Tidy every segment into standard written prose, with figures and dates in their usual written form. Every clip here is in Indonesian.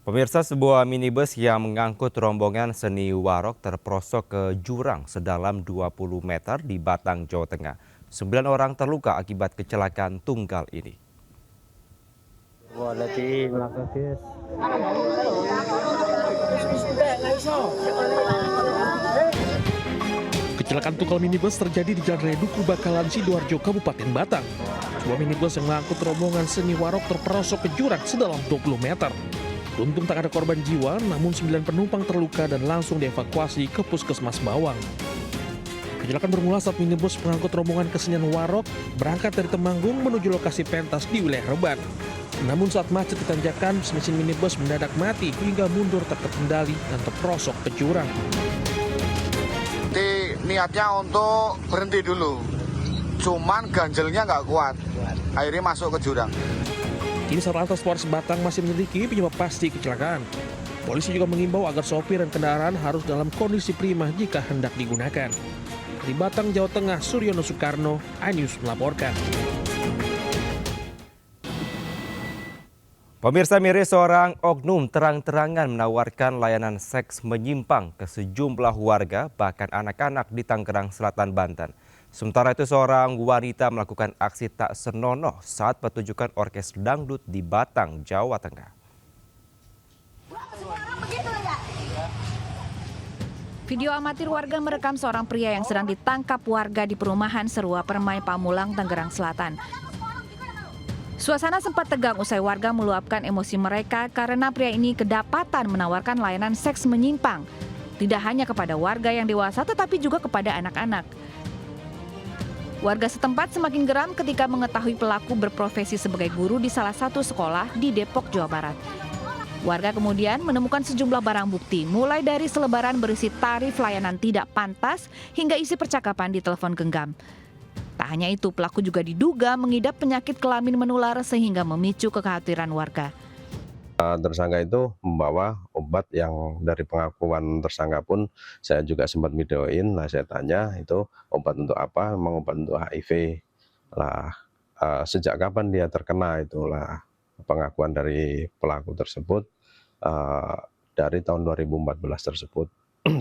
Pemirsa, sebuah minibus yang mengangkut rombongan seni warok terperosok ke jurang sedalam 20 meter di Batang, Jawa Tengah. 9 orang terluka akibat kecelakaan tunggal ini. Kecelakaan tunggal minibus terjadi di Jalan Raya Duku Bakalan, Sidoarjo, Kabupaten Batang. Sebuah minibus yang mengangkut rombongan seni warok terperosok ke jurang sedalam 20 meter. Beruntung tak ada korban jiwa, namun 9 penumpang terluka dan langsung dievakuasi ke Puskesmas Bawang. Kecelakaan bermula saat minibus pengangkut rombongan kesenian warok berangkat dari Temanggung menuju lokasi pentas di wilayah Reban. Namun saat macet di tanjakan, mesin minibus mendadak mati hingga mundur tak terkendali dan terperosok ke jurang. Niatnya untuk berhenti dulu, cuman ganjelnya nggak kuat, akhirnya masuk ke jurang. Kini Satlantas Polres Batang masih menyelidiki penyebab pasti kecelakaan. Polisi juga mengimbau agar sopir dan kendaraan harus dalam kondisi prima jika hendak digunakan. Di Batang, Jawa Tengah, Suryono Soekarno, iNews melaporkan. Pemirsa, miris seorang oknum terang-terangan menawarkan layanan seks menyimpang ke sejumlah warga, bahkan anak-anak di Tangerang Selatan, Banten. Sementara itu seorang wanita melakukan aksi tak senonoh saat pertunjukan orkes dangdut di Batang, Jawa Tengah. Video amatir warga merekam seorang pria yang sedang ditangkap warga di perumahan Serua Permai Pamulang, Tangerang Selatan. Suasana sempat tegang usai warga meluapkan emosi mereka karena pria ini kedapatan menawarkan layanan seks menyimpang. Tidak hanya kepada warga yang dewasa tetapi juga kepada anak-anak. Warga setempat semakin geram ketika mengetahui pelaku berprofesi sebagai guru di salah satu sekolah di Depok, Jawa Barat. Warga kemudian menemukan sejumlah barang bukti, mulai dari selebaran berisi tarif layanan tidak pantas hingga isi percakapan di telepon genggam. Tak hanya itu, pelaku juga diduga mengidap penyakit kelamin menular sehingga memicu kekhawatiran warga. Tersangka itu membawa obat yang dari pengakuan tersangka pun saya juga sempat videoin. Nah, saya tanya itu obat untuk apa? Memang obat untuk HIV. Lah, sejak kapan dia terkena, itulah pengakuan dari pelaku tersebut dari tahun 2014 tersebut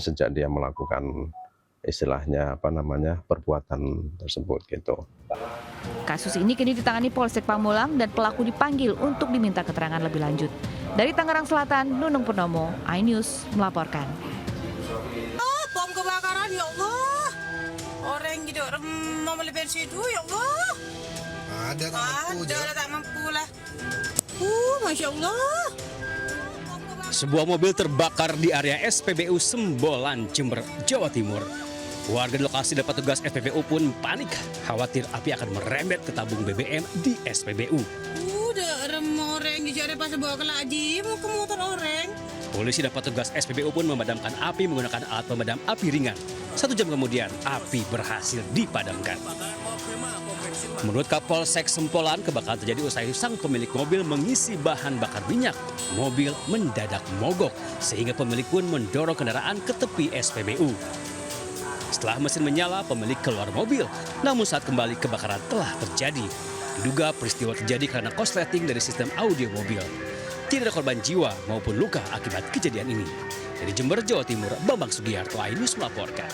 sejak dia melakukan istilahnya perbuatan tersebut gitu. Kasus ini kini ditangani Polsek Pamulang dan pelaku dipanggil untuk diminta keterangan lebih lanjut. Dari Tangerang Selatan, Nunung Purnomo, iNews melaporkan. Bom kebakaran, ya Allah. Orang gitu mau beli bensin itu, ya Allah. Ada tak mampu lah. Masya Allah. Sebuah mobil terbakar di area SPBU Sembolan, Jember, Jawa Timur. Warga di lokasi dan petugas SPBU pun panik, khawatir api akan merembet ke tabung BBM di SPBU. Udah orang jadi pas bawa ke lagi mau ke motor orang. Polisi dan petugas SPBU pun memadamkan api menggunakan alat pemadam api ringan. 1 jam kemudian, api berhasil dipadamkan. Menurut Kapolsek Sempolan, kebakaran terjadi usai sang pemilik mobil mengisi bahan bakar minyak. Mobil mendadak mogok, sehingga pemilik pun mendorong kendaraan ke tepi SPBU. Setelah mesin menyala, pemilik keluar mobil. Namun saat kembali, kebakaran telah terjadi. Diduga peristiwa terjadi karena korsleting dari sistem audio mobil. Tidak ada korban jiwa maupun luka akibat kejadian ini. Dari Jember, Jawa Timur, Bambang Sugiharto, iNews melaporkan.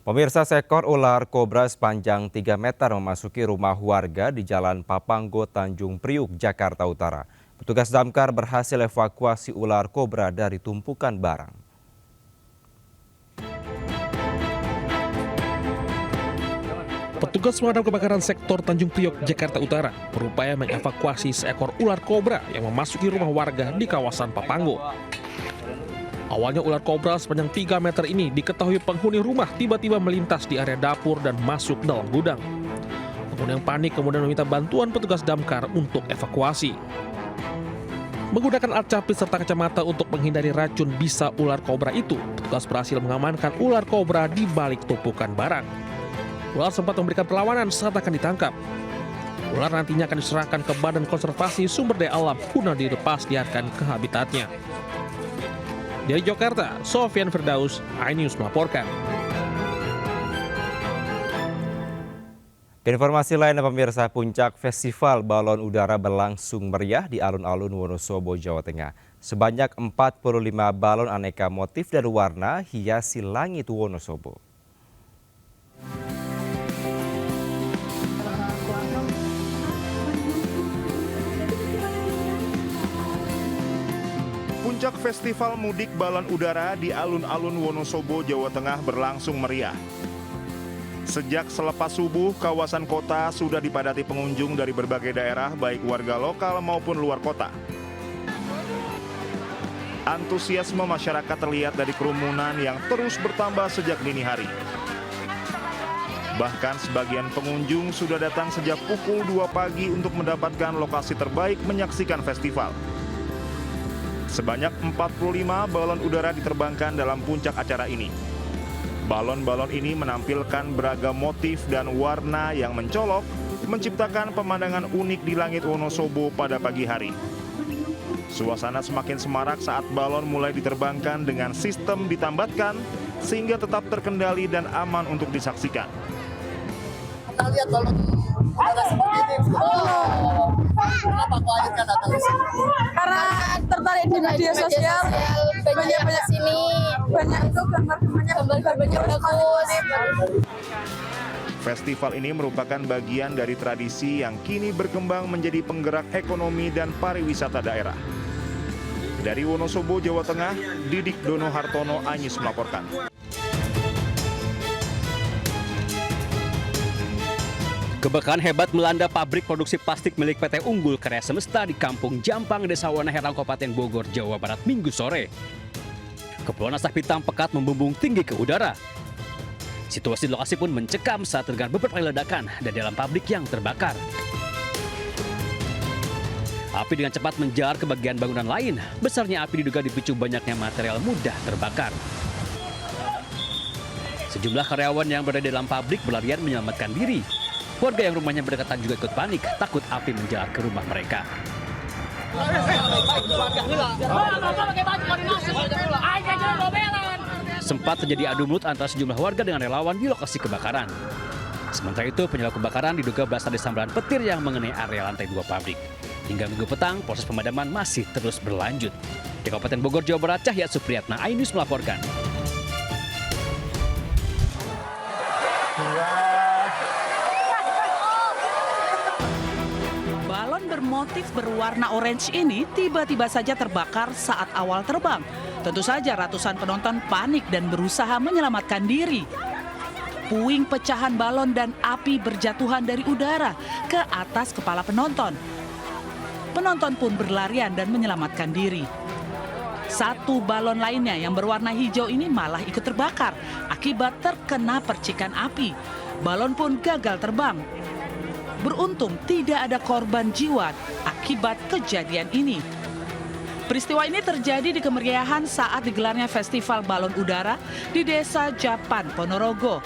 Pemirsa, seekor ular kobra sepanjang 3 meter memasuki rumah warga di Jalan Papanggo, Tanjung Priuk, Jakarta Utara. Petugas damkar berhasil evakuasi ular kobra dari tumpukan barang. Petugas pemadam kebakaran sektor Tanjung Priok, Jakarta Utara berupaya mengevakuasi seekor ular kobra yang memasuki rumah warga di kawasan Papanggo. Awalnya ular kobra sepanjang 3 meter ini diketahui penghuni rumah tiba-tiba melintas di area dapur dan masuk dalam gudang. Penghuni yang panik kemudian meminta bantuan petugas damkar untuk evakuasi. Menggunakan alat capit serta kacamata untuk menghindari racun bisa ular kobra itu, petugas berhasil mengamankan ular kobra di balik tumpukan barang. Ular sempat memberikan perlawanan saat akan ditangkap. Ular nantinya akan diserahkan ke Badan Konservasi Sumber Daya Alam guna dilepas liarkan ke habitatnya. Dari Jakarta, Sofyan Firdaus, iNews melaporkan. Informasi lain pemirsa, puncak Festival Balon Udara berlangsung meriah di alun-alun Wonosobo, Jawa Tengah. Sebanyak 45 balon aneka motif dan warna hiasi langit Wonosobo. Puncak Festival Mudik Balon Udara di alun-alun Wonosobo, Jawa Tengah berlangsung meriah. Sejak selepas subuh, kawasan kota sudah dipadati pengunjung dari berbagai daerah, baik warga lokal maupun luar kota. Antusiasme masyarakat terlihat dari kerumunan yang terus bertambah sejak dini hari. Bahkan sebagian pengunjung sudah datang sejak pukul 2 pagi untuk mendapatkan lokasi terbaik menyaksikan festival. Sebanyak 45 balon udara diterbangkan dalam puncak acara ini. Balon-balon ini menampilkan beragam motif dan warna yang mencolok, menciptakan pemandangan unik di langit Wonosobo pada pagi hari. Suasana semakin semarak saat balon mulai diterbangkan dengan sistem ditambatkan, sehingga tetap terkendali dan aman untuk disaksikan. Kita lihat balon udara seperti ini. Kenapa kok akhirnya datang ke sini? Karena tertarik di media sosial, banyak sini, banyak itu gambar-gambarnya bagus. Festival ini merupakan bagian dari tradisi yang kini berkembang menjadi penggerak ekonomi dan pariwisata daerah. Dari Wonosobo, Jawa Tengah, Didik Dono Hartono, Anyus melaporkan. Kebakaran hebat melanda pabrik produksi plastik milik PT Unggul Karya Semesta di Kampung Jampang, Desa Wonoherang, Kabupaten Bogor, Jawa Barat, Minggu sore. Kepulan asap hitam pekat membumbung tinggi ke udara. Situasi di lokasi pun mencekam saat terdengar beberapa ledakan dari dalam pabrik yang terbakar. Api dengan cepat menjalar ke bagian bangunan lain. Besarnya api diduga dipicu banyaknya material mudah terbakar. Sejumlah karyawan yang berada di dalam pabrik berlarian menyelamatkan diri. Warga yang rumahnya berdekatan juga ikut panik, takut api menjalar ke rumah mereka. Sempat terjadi adu mulut antara sejumlah warga dengan relawan di lokasi kebakaran. Sementara itu, penyebab kebakaran diduga berasal dari sambaran petir yang mengenai area lantai 2 pabrik. Hingga minggu petang, proses pemadaman masih terus berlanjut. Di Kabupaten Bogor, Jawa Barat, Cahya Supriyatna, iNews melaporkan. Bermotif berwarna orange ini tiba-tiba saja terbakar saat awal terbang. Tentu saja ratusan penonton panik dan berusaha menyelamatkan diri. Puing pecahan balon dan api berjatuhan dari udara ke atas kepala penonton. Penonton pun berlarian dan menyelamatkan diri. Satu balon lainnya yang berwarna hijau ini malah ikut terbakar akibat terkena percikan api. Balon pun gagal terbang. Beruntung tidak ada korban jiwa akibat kejadian ini. Peristiwa ini terjadi di kemeriahan saat digelarnya Festival Balon Udara di Desa Japan, Ponorogo.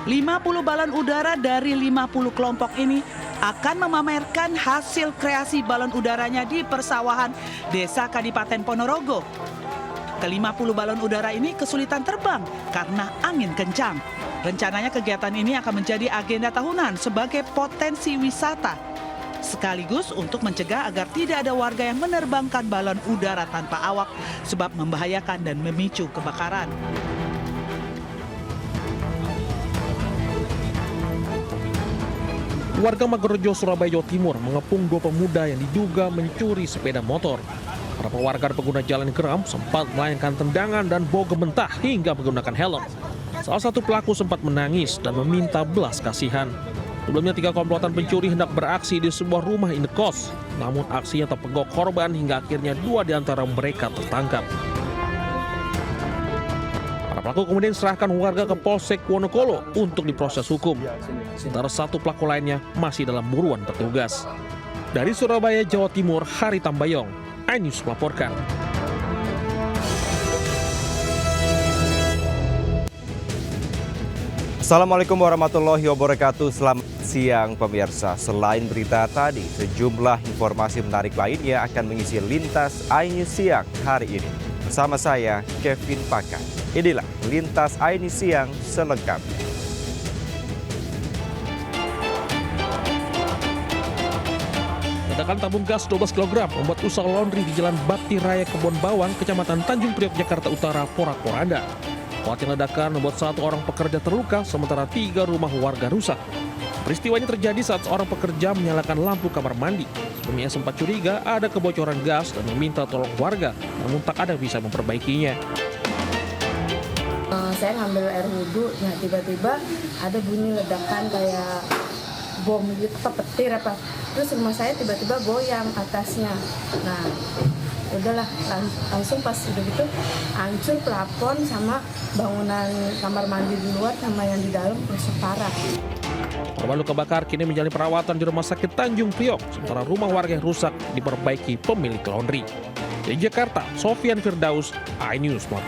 50 balon udara dari 50 kelompok ini akan memamerkan hasil kreasi balon udaranya di persawahan Desa Kadipaten Ponorogo. Ke-50 balon udara ini kesulitan terbang karena angin kencang. Rencananya kegiatan ini akan menjadi agenda tahunan sebagai potensi wisata. Sekaligus untuk mencegah agar tidak ada warga yang menerbangkan balon udara tanpa awak sebab membahayakan dan memicu kebakaran. Warga Magerejo, Surabaya, Jawa Timur mengepung 2 pemuda yang diduga mencuri sepeda motor. Para warga dan pengguna jalan geram sempat melayangkan tendangan dan bogem mentah hingga menggunakan helm. Salah satu pelaku sempat menangis dan meminta belas kasihan. Sebelumnya 3 komplotan pencuri hendak beraksi di sebuah rumah indekos. Namun aksinya terpegok korban hingga akhirnya 2 di antara mereka tertangkap. Para pelaku kemudian diserahkan warga ke Polsek Wonokolo untuk diproses hukum. Sementara 1 pelaku lainnya masih dalam buruan petugas. Dari Surabaya, Jawa Timur, Hari Tambayong, iNews melaporkan. Assalamualaikum warahmatullahi wabarakatuh. Selamat siang pemirsa. Selain berita tadi, sejumlah informasi menarik lainnya akan mengisi Lintas iNews Siang hari ini. Bersama saya, Kevin Pakan. Inilah Lintas iNews Siang selengkapnya. Ledakan tabung gas 12 kg membuat usaha laundry di Jalan Bakti Raya Kebon Bawang, Kecamatan Tanjung Priok, Jakarta Utara, porak-poranda. Kuatnya ledakan membuat 1 orang pekerja terluka, sementara 3 rumah warga rusak. Peristiwa ini terjadi saat seorang pekerja menyalakan lampu kamar mandi. Sebelumnya sempat curiga ada kebocoran gas dan meminta tolong warga, namun tak ada yang bisa memperbaikinya. Saya ngambil air wudhu, nah tiba-tiba ada bunyi ledakan kayak bom gitu, petir apa. Terus rumah saya tiba-tiba goyang atasnya. Nah, udahlah langsung pas udah gitu hancur plafon sama bangunan kamar mandi di luar sama yang di dalam rusak parah. Korban luka bakar kini menjalani perawatan di Rumah Sakit Tanjung Priok, sementara rumah warga yang rusak diperbaiki pemilik laundry. Di Jakarta, Sofian Firdaus, iNews melaporkan.